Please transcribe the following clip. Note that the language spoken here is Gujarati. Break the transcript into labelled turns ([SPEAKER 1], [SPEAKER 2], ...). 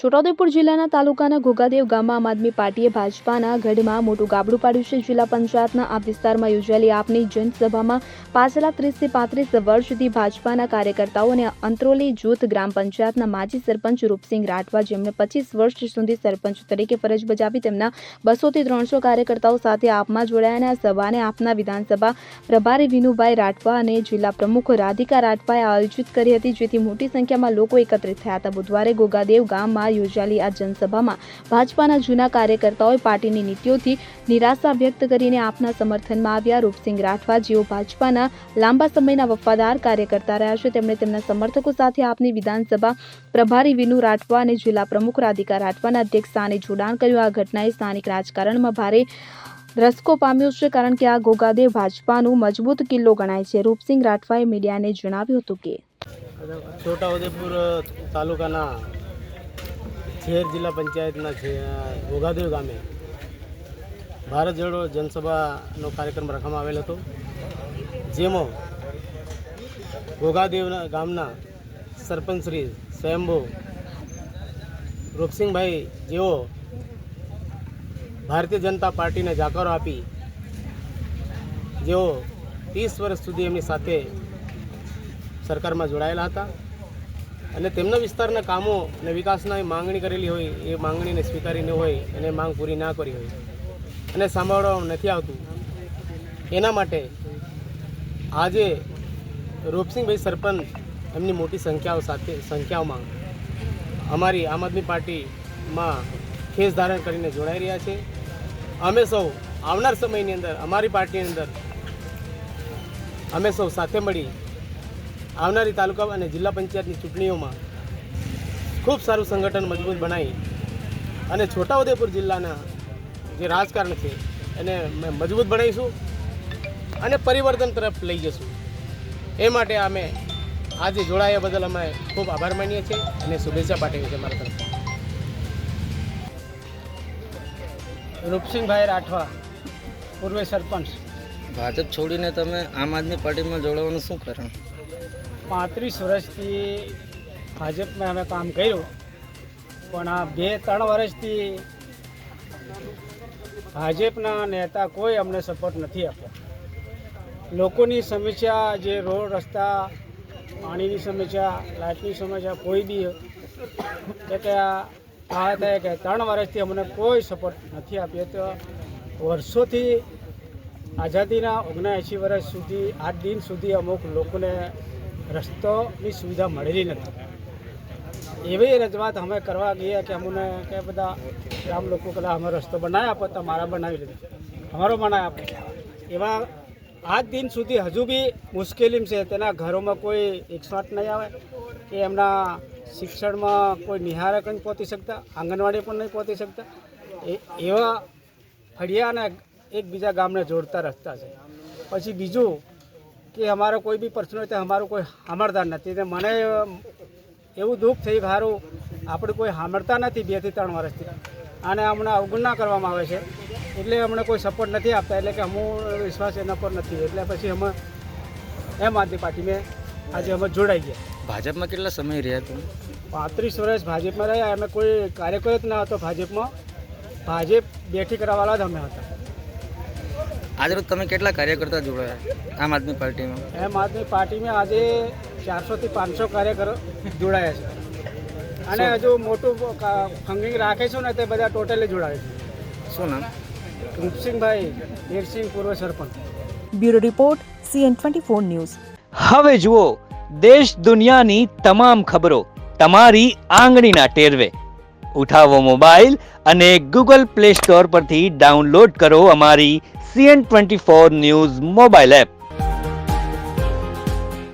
[SPEAKER 1] છોટાઉદેપુર જિલ્લાના તાલુકાના ઘોઘાદેવ ગામમાં આમ આદમી પાર્ટીએ ભાજપાના ગઢમાં મોટું ગાબડું પાડ્યું છે. જિલ્લા પંચાયતના આ વિસ્તારમાં યોજાયેલી આપની જનસભામાં પાછલા 30 થી 35 વર્ષ સુધી ભાજપાના કાર્યકર્તાઓ અને અંત્રોલી જૂથ ગ્રામ પંચાયતના માજી સરપંચ રૂપસિંહ રાઠવા, જેમણે 25 વર્ષ સુધી સરપંચ તરીકે ફરજ બજાવી, તેમના 200 થી 300 કાર્યકર્તાઓ સાથે આપમાં જોડાયા અને આ સભાને આપના વિધાનસભા પ્રભારી વિનુભાઈ રાઠવા અને જિલ્લા પ્રમુખ રાધિકા રાઠવાએ આયોજિત કરી હતી, જેથી મોટી સંખ્યામાં લોકો એકત્રિત થયા હતા. બુધવારે ઘોઘાદેવ ગામમાં યોજાયેલી આ જનસભામાં ભાજપાના જૂના કાર્યકર્તાઓએ પાર્ટીની નીતિઓથી નિરાશા વ્યક્ત કરીને આપના સમર્થનમાં આવ્યા. રૂપસિંહ રાઠવા, જેઓ ભાજપાના લાંબા સમયના વફાદાર કાર્યકર્તા રહ્યા છે, તેમણે તેમના સમર્થકો સાથે આપની વિધાનસભા પ્રભારી વિનુ રાઠવા અને જિલ્લા પ્રમુખ રાધિકા રાઠવાના અધ્યક્ષસ્થાને જોડાણ કર્યું. આ ઘટનાએ સ્થાનિક રાજકારણમાં ભારે રસકો પામ્યો છે, કારણ કે આ ઘોઘાદેવ ભાજપાનું મજબૂત કિલ્લો ગણાય છે. રૂપસિંહ રાઠવાએ મીડિયાને જણાવ્યું હતું કે
[SPEAKER 2] છોટાઉદેપુર તાલુકાના શહેર જિલ્લા પંચાયતના ઘોઘાદેવ ગામે ભારત જોડો જનસભાનો કાર્યક્રમ રાખવામાં આવેલ હતો, જેમાં ઘોઘાદેવ ગામના સરપંચ શ્રી સ્વયંભુ રૂપસિંહભાઈ, જેઓ ભારતીય જનતા પાર્ટીને જાકારો આપી, જેઓ 30 વર્ષ સુધી એમની સાથે સરકારમાં જોડાયેલા હતા અને તેમના વિસ્તારના કામો અને વિકાસના માંગણી કરેલી હોય, એ માંગણીને સ્વીકારી ન હોય અને માંગ પૂરી ના કરી હોય અને સાંભળવામાં નથી આવતું, એના માટે આજે રૂપસિંહભાઈ સરપંચ એમની મોટી સંખ્યાઓમાં અમારી આમ આદમી પાર્ટીમાં ખેસ ધારણ કરીને જોડાઈ રહ્યા છે. અમે સૌ આવનાર સમયની અંદર અમારી પાર્ટીની અંદર અમે સૌ સાથે મળી આવનારી તાલુકા અને જિલ્લા પંચાયતની ચૂંટણીઓમાં ખૂબ સારું સંગઠન મજબૂત બનાવી અને છોટાઉદેપુર જિલ્લાના જે રાજકારણ છે એને મજબૂત બનાવીશું અને પરિવર્તન તરફ લઈ જઈશું. એ માટે અમે આજે જોડાયા બદલ અમે ખૂબ આભાર માનીએ છીએ અને શુભેચ્છા પાઠવીએ છીએ મારા તરફથી.
[SPEAKER 3] રૂપસિંહભાઈ રાઠવા, પૂર્વ સરપંચ.
[SPEAKER 4] ભાજપ છોડીને તમે આમ આદમી પાર્ટીમાં જોડાવાનું શું કારણ?
[SPEAKER 3] 35 વર્ષથી ભાજપમાં અમે કામ કર્યું, પણ આ 2-3 વર્ષથી ભાજપના નેતા કોઈ અમને સપોર્ટ નથી આપ્યો. લોકોની સમસ્યા, જે રોડ રસ્તા, પાણીની સમસ્યા, લાઇટની સમસ્યા, કોઈ બી કે આ થાય કે 3 વર્ષથી અમને કોઈ સપોર્ટ નથી આપ્યો. તો વર્ષોથી આઝાદીના 79 વર્ષ સુધી આજ દિન સુધી અમુક લોકોને રસ્તોની સુવિધા મળેલી નથી. એવી રજૂઆત અમે કરવા ગયા કે અમને કે બધા ગામ લોકો કદાચ અમે રસ્તો બનાવી આપો તો મારા બનાવી લીધો, અમારો બનાવી આપો. એવા આજ દિન સુધી હજુ બી મુશ્કેલી છે. તેના ઘરોમાં કોઈ 108 નહીં આવે, કે એમના શિક્ષણમાં કોઈ નિહારક નહીં પહોંચી શકતા, આંગણવાડી પણ નહીં પહોંચી શકતા. એવા ફળિયાને એકબીજા ગામને જોડતા રસ્તા છે. પછી બીજું કે અમારો કોઈ બી પ્રશ્ન હોય તો અમારું કોઈ સાંભળતા નથી. મને એવું દુઃખ થયું કે સારું આપણે કોઈ સાંભળતા નથી 2 થી 3 વર્ષથી, અને હમણાં અવગણના કરવામાં આવે છે, એટલે અમને કોઈ સપોર્ટ નથી આપતા. એટલે કે અમુક વિશ્વાસ એના પર નથી, એટલે પછી અમે આમ આદમી પાર્ટીમાં આજે અમે જોડાઈ ગયા.
[SPEAKER 4] ભાજપમાં કેટલા સમય રહ્યા તમે?
[SPEAKER 3] 35 વર્ષ ભાજપમાં રહ્યા. અમે કોઈ કાર્યકર જ ન હતો ભાજપમાં, ભાજપ બેઠી કરવાવાળા જ અમે હતા.
[SPEAKER 4] આજે તમે કેટલા કાર્યકર્તા જોડાયા આમ આદમી પાર્ટીમાં?
[SPEAKER 3] આમ આદમી પાર્ટીમાં આજે 400 થી 500 કાર્યકરો જોડાયા છે, અને હજુ મોટું ફંડિંગ રાખે છે ને તે બધા ટોટલી જોડાય છે.
[SPEAKER 4] શું નામ?
[SPEAKER 3] રૂપસિંહભાઈ વીરસિંહ, પૂર્વ સરપંચ.
[SPEAKER 1] Bureau report CN24 news.
[SPEAKER 5] હવે જુઓ દેશ દુનિયાની તમામ ખબરો તમારી આંગળીના ટેરવે. ઉઠાવો મોબાઈલ અને Google Play Store પરથી ડાઉનલોડ કરો અમારી CN24 ન્યૂઝ મોબાઈલ એપ.